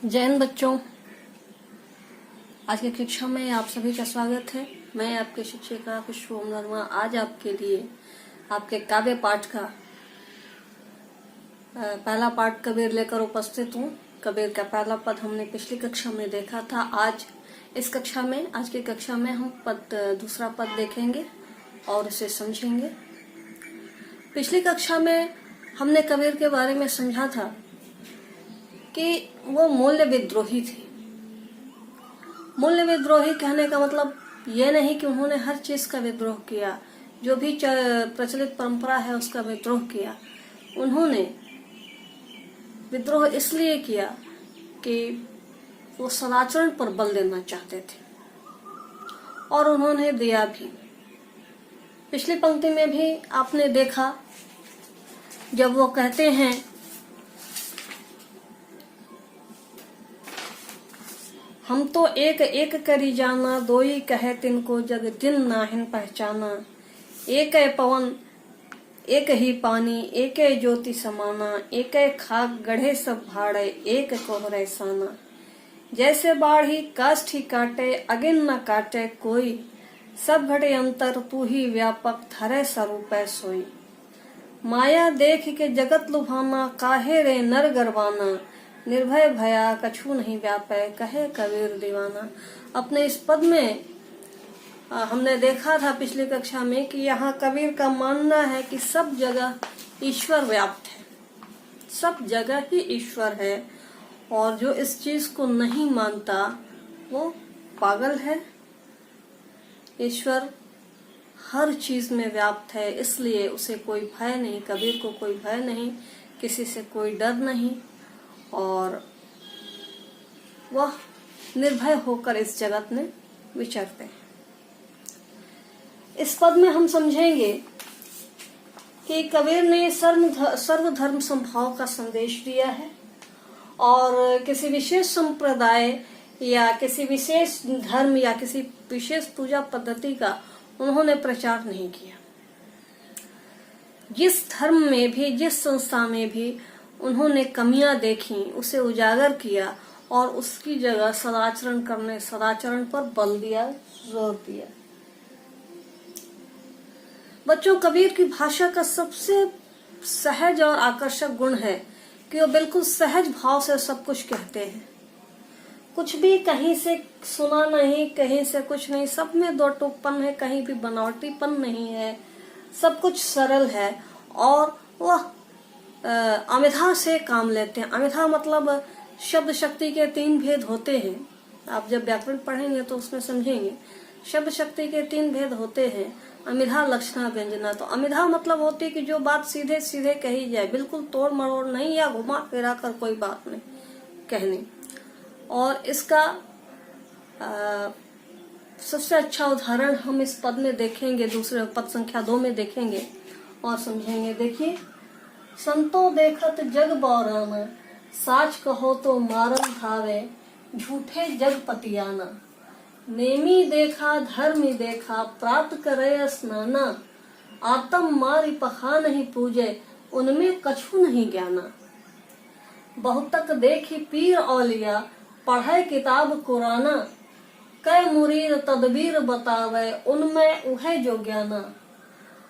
जय हिंद बच्चों, आज की कक्षा में आप सभी का स्वागत है। मैं आपके शिक्षिका खुशबू वर्मा आज आपके लिए आपके काव्य पाठ का पहला पाठ कबीर लेकर उपस्थित हूँ। कबीर का पहला पद हमने पिछली कक्षा में देखा था। आज की कक्षा में हम दूसरा पद देखेंगे और उसे समझेंगे। पिछली कक्षा में हमने कबीर के बारे में समझा था कि वो मूल्य विद्रोही थे। मूल्य विद्रोही कहने का मतलब ये नहीं कि उन्होंने हर चीज का विद्रोह किया, जो भी प्रचलित परंपरा है उसका विद्रोह किया। उन्होंने विद्रोह इसलिए किया कि वो सदाचरण पर बल देना चाहते थे और उन्होंने दिया भी। पिछली पंक्ति में भी आपने देखा जब वो कहते हैं हम तो एक एक करी जाना, दोई कहे तिनको जग जिन नाहिन पहचाना। एक पवन एक ही पानी, एक ज्योति समाना। एक खाक गढ़े सब भाड़े, एक कोहरे साना। जैसे बाढ़ी काष्ठ ही काटे, अगिन न काटे कोई। सब घटे अंतर तू ही व्यापक, धरे स्वरूपै सोई। माया देख के जगत लुभाना, काहे रे नर गरबाना। निर्भय भया कछु नहीं व्यापै, कहे कबीर दीवाना। अपने इस पद में हमने देखा था पिछली कक्षा में कि यहाँ कबीर का मानना है कि सब जगह ईश्वर व्याप्त है, सब जगह ही ईश्वर है, और जो इस चीज को नहीं मानता वो पागल है। ईश्वर हर चीज में व्याप्त है, इसलिए उसे कोई भय नहीं, कबीर को कोई भय नहीं, किसी से कोई डर नहीं, और वह निर्भय होकर इस जगत में विचरते हैं। इस पद में हम समझेंगे कि कबीर ने सर्वधर्म समभाव का संदेश दिया है और किसी विशेष संप्रदाय या किसी विशेष धर्म या किसी विशेष पूजा पद्धति का उन्होंने प्रचार नहीं किया। जिस धर्म में भी, जिस संस्था में भी उन्होंने कमियां देखी, उसे उजागर किया और उसकी जगह सदाचरण पर बल दिया, जोर दिया। बच्चों, कबीर की भाषा का सबसे सहज और आकर्षक गुण है कि वो बिल्कुल सहज भाव से सब कुछ कहते हैं। कुछ भी कहीं से सुना नहीं, कहीं से कुछ नहीं, सब में दो टूकपन है, कहीं भी बनावटीपन नहीं है, सब कुछ सरल है और वह अमिधा से काम लेते हैं। अमिधा मतलब शब्द शक्ति के 3 भेद होते हैं। आप जब व्याकरण पढ़ेंगे तो उसमें समझेंगे। शब्द शक्ति के 3 भेद होते हैं, अमिधा, लक्षणा, व्यंजना। तो अमिधा मतलब होती है कि जो बात सीधे सीधे कही जाए, बिल्कुल तोड़ मरोड़ नहीं या घुमा फिरा कर कोई बात नहीं कहनी। और इसका सबसे अच्छा उदाहरण हम इस पद में देखेंगे, दूसरे पद संख्या 2 में देखेंगे और समझेंगे। देखिए, संतो देखत जग बौराना, साच कहो तो मारन भावे। झूठे जग पतियाना, नेमी देखा धर्मी देखा, प्राप्त करे स्नाना। आत्म मारी पखा नहीं पूजे, उनमें कछु नहीं ज्ञाना। बहुतक देखी पीर औलिया, पढ़े किताब कुराना। कै मुरीद तदबीर बतावे, उनमें उहे जो ज्ञाना।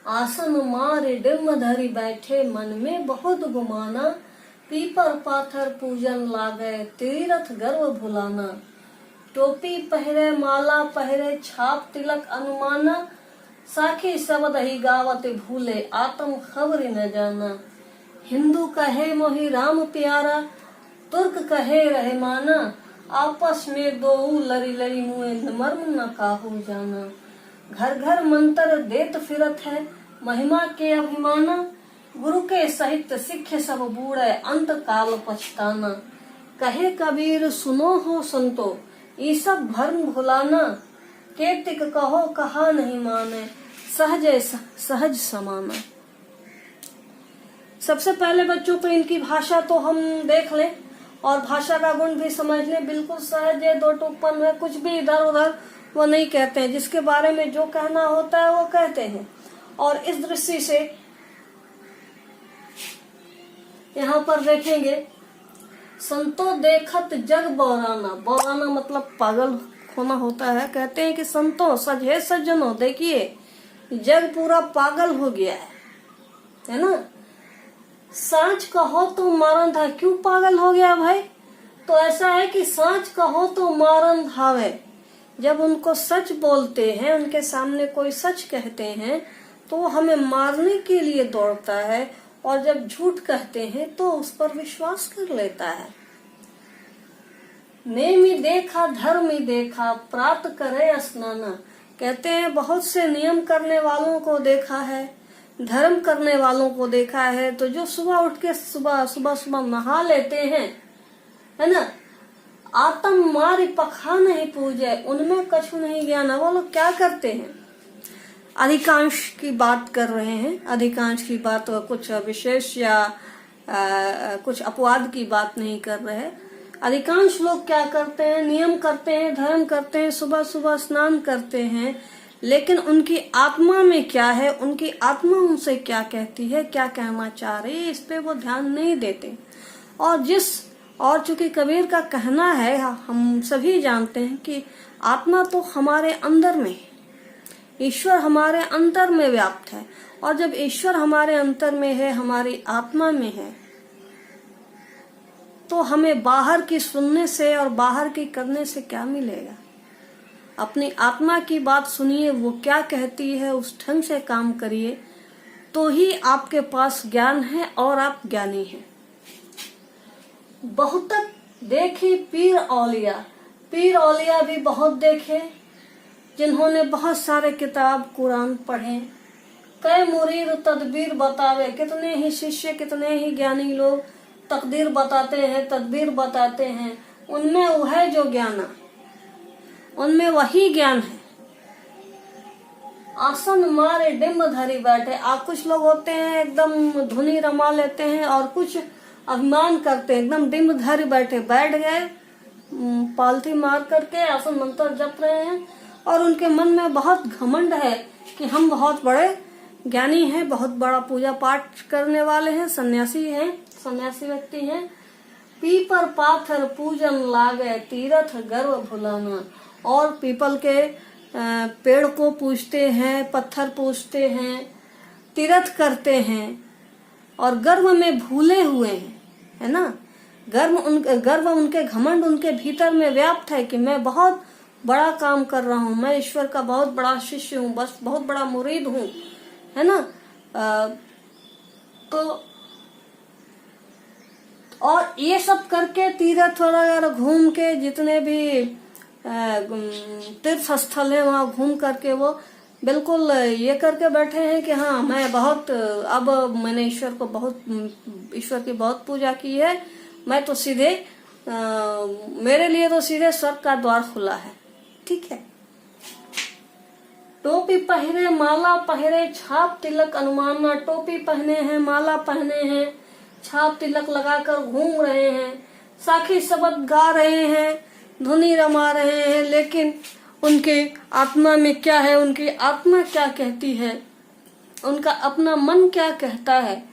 आसन मारे डिम्ब धरी बैठे, मन में बहुत गुमाना। पीपर पाथर पूजन लागे, तीरथ गर्व भुलाना। टोपी पहरे माला पहरे, छाप तिलक अनुमाना। साखी शब्द ही गावत भूले, आत्म खबर न जाना। हिंदू कहे मोहि राम प्यारा, तुर्क कहे रहमाना। आपस में दो लरी लरी मुए, मर्म न काहू जाना। घर घर मंत्र देत फिरत है, महिमा के अभिमाना। गुरु के सहित सिख सब बूढ़े, अंत काल पछताना। कहे कबीर सुनो हो संतो, ये सब भर्म भुलाना। केतिक कहो कहा नहीं माने, सहज समाना। सबसे पहले बच्चों को इनकी भाषा तो हम देख लें और भाषा का गुण भी समझ लें। बिल्कुल सहज है, दो टूकपन है, कुछ भी इधर उधर वो नहीं कहते हैं। जिसके बारे में जो कहना होता है वो कहते हैं। और इस दृष्टि से यहाँ पर देखेंगे संतो देखत जग बौराना, बौराना मतलब पागल होना होता है। कहते हैं कि संतो सजे सज्जनों, देखिए जग पूरा पागल हो गया है ना। सांच कहो तो मारन था, क्यों पागल हो गया भाई? तो ऐसा है कि सांच कहो तो मारन धावे, जब उनको सच बोलते हैं, उनके सामने कोई सच कहते हैं तो वो हमें मारने के लिए दौड़ता है, और जब झूठ कहते हैं तो उस पर विश्वास कर लेता है। नेमी देखा धर्मी देखा, प्रात करे स्नाना। कहते हैं बहुत से नियम करने वालों को देखा है, धर्म करने वालों को देखा है, तो जो सुबह उठ के सुबह नहा लेते हैं, है ना। आत्म मारी पखा नहीं पूजे, उनमें कछु नहीं ज्ञान। वो लोग क्या करते हैं? अधिकांश की बात कर रहे हैं, अधिकांश की बात, कुछ विशेष या कुछ अपवाद की बात नहीं कर रहे हैं। अधिकांश लोग क्या करते हैं? नियम करते हैं, धर्म करते हैं, सुबह सुबह स्नान करते हैं, लेकिन उनकी आत्मा में क्या है, उनकी आत्मा उनसे क्या कहती है, क्या कहना चाह रही है, इस पे वो ध्यान नहीं देते। और चूंकि कबीर का कहना है, हम सभी जानते हैं कि आत्मा तो हमारे अंदर में है, ईश्वर हमारे अंतर में व्याप्त है, और जब ईश्वर हमारे अंतर में है, हमारी आत्मा में है, तो हमें बाहर की सुनने से और बाहर की करने से क्या मिलेगा? अपनी आत्मा की बात सुनिए, वो क्या कहती है, उस ढंग से काम करिए, तो ही आपके पास ज्ञान है और आप ज्ञानी हैं। बहुत देखे पीर औलिया, पीर औलिया भी बहुत देखे, जिन्होंने बहुत सारे किताब कुरान पढ़े। कई मुरीद तदबीर बतावे, कितने ही शिष्य, कितने ही ज्ञानी लोग तकदीर बताते हैं, तदबीर बताते हैं। उनमें वह जो ज्ञान, उनमें वही ज्ञान है। आसन मारे डिम्ब धरी बैठे। आप कुछ लोग होते हैं एकदम धुनी रमा लेते हैं, और कुछ अभिमान करते हैं, एकदम डिम्ब धरी बैठ गए, पालथी मार करके आसन मंत्र जप रहे हैं, और उनके मन में बहुत घमंड है कि हम बहुत बड़े ज्ञानी हैं, बहुत बड़ा पूजा पाठ करने वाले हैं, सन्यासी व्यक्ति हैं। पीपर पाथर पूजन लागे, तीर्थ गर्व भुलाना। और पीपल के पेड़ को पूजते हैं, पत्थर पूजते हैं, तीर्थ करते हैं, और गर्व में भूले हुए हैं, है ना। गर्व उनके घमंड उनके भीतर में व्याप्त है कि मैं बहुत बड़ा काम कर रहा हूँ, मैं ईश्वर का बहुत बड़ा शिष्य हूँ, बस बहुत बड़ा मुरीद हूँ, है ना। तो और ये सब करके तीर्थ वगैरह घूम के, जितने भी तीर्थ स्थल है वहाँ घूम करके वो बिल्कुल ये करके बैठे हैं कि हाँ मैं बहुत, अब मैंने ईश्वर की बहुत पूजा की है, मैं तो सीधे मेरे लिए तो सीधे स्वर्ग का द्वार खुला है। ठीक है। टोपी पहने माला पहने छाप तिलक अनुमानना। टोपी पहने हैं, माला पहने हैं, छाप तिलक लगाकर घूम रहे हैं, साखी शब्द गा रहे हैं, धुनी रमा रहे हैं, लेकिन उनके आत्मा में क्या है, उनकी आत्मा क्या कहती है, उनका अपना मन क्या कहता है,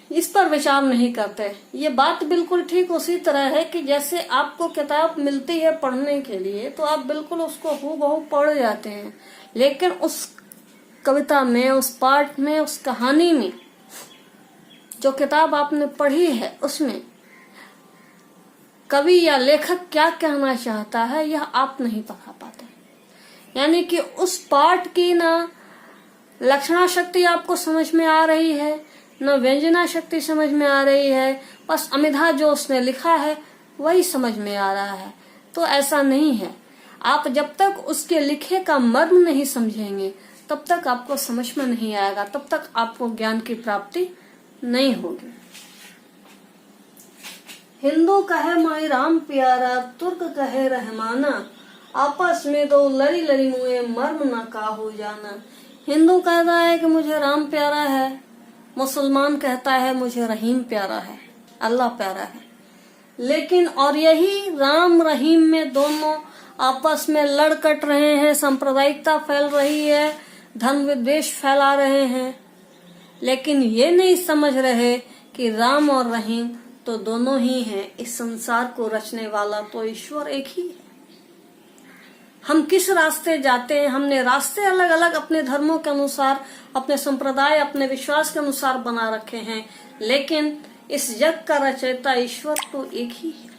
इस पर विचार नहीं करते। ये बात बिल्कुल ठीक उसी तरह है कि जैसे आपको किताब मिलती है पढ़ने के लिए, तो आप बिल्कुल उसको हूबहू पढ़ जाते हैं, लेकिन उस कविता में, उस पाठ में, उस कहानी में, जो किताब आपने पढ़ी है, उसमें कवि या लेखक क्या कहना चाहता है, यह आप नहीं पढ़ा पाते। यानी कि उस पाठ की ना लक्षणा शक्ति आपको समझ में आ रही है, न व्यंजना शक्ति समझ में आ रही है, बस अमिधा जो उसने लिखा है वही समझ में आ रहा है। तो ऐसा नहीं है। आप जब तक उसके लिखे का मर्म नहीं समझेंगे, तब तक आपको समझ में नहीं आएगा, तब तक आपको ज्ञान की प्राप्ति नहीं होगी। हिंदू कहे माई राम प्यारा, तुर्क कहे रहमाना, आपस में दो लड़ी लड़ी मुए, मर्म न का हो जाना। हिंदू कहता है कि मुझे राम प्यारा है, मुसलमान कहता है मुझे रहीम प्यारा है, अल्लाह प्यारा है। लेकिन और यही राम रहीम में दोनों आपस में लड़ कट रहे हैं, सांप्रदायिकता फैल रही है, धर्म विद्वेष फैला रहे हैं, लेकिन ये नहीं समझ रहे कि राम और रहीम तो दोनों ही हैं। इस संसार को रचने वाला तो ईश्वर एक ही है। हम किस रास्ते जाते हैं, हमने रास्ते अलग अलग अपने धर्मों के अनुसार, अपने संप्रदाय, अपने विश्वास के अनुसार बना रखे हैं, लेकिन इस जग का रचयिता ईश्वर तो एक ही है।